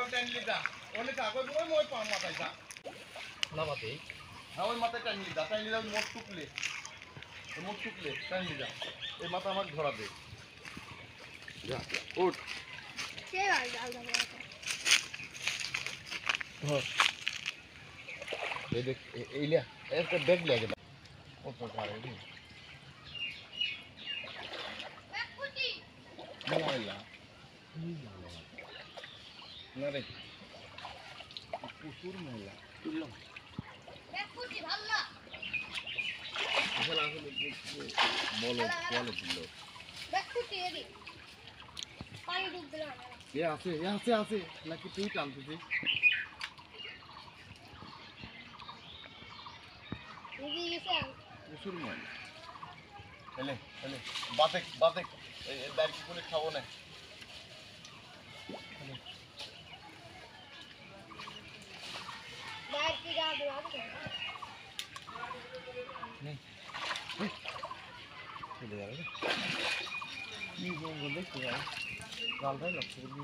ওইভাবে টানলি যা অনেক কাগজ ওই মাথায় যা না মাথায় হ্যাঁ ওই মাথায় টানলি যা মোট টুকলে টানলি যা এই মাথা আমাকে ধরা দে যা ওঠ এই দেখ এইলা একটা ব্যাগ লাগে কত পারে রে ময়লা না রে প্রচুর ময়লা তুললাম বলো বলো দিল আছে নাকি তুই টানতেছিস প্রচুর ময়লা এলে বাতেক এই দাঁড়ি করে খাবো না চলে যাবে কি বলবো দেখতে যাই গালটাই লক্ষ্য করবি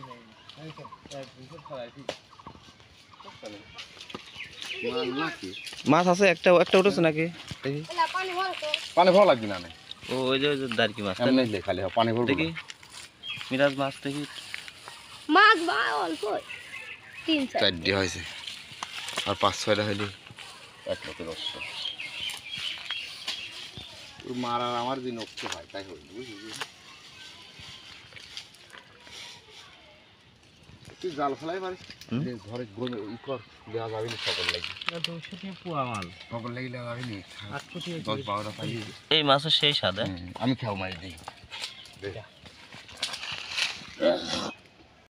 মাছ আছে একটা উঠেছে নাকি দেখি পানি ভরা লাগবে না ও ওই যে দাঁড়কি মাছ খালি পানি ভরবো দেখি মিরাজ মাছ দেখি মাছ অল্প 3-4 হয়েছে আর 5-6টা হইলে এক মতো রস্ত মার আর আমার দিন নষ্ট হয় তাই হইল বুঝলি তুই জাল ফেলাই পারিস ঘরে ই কর দেওয়া যাবে না সকল লাগি 200 পোয়া মাল সকল লাগি দেওয়া যাবে না 10-12টা পাই এই মাছের সেই স্বাদ আমি খাও মারি দিই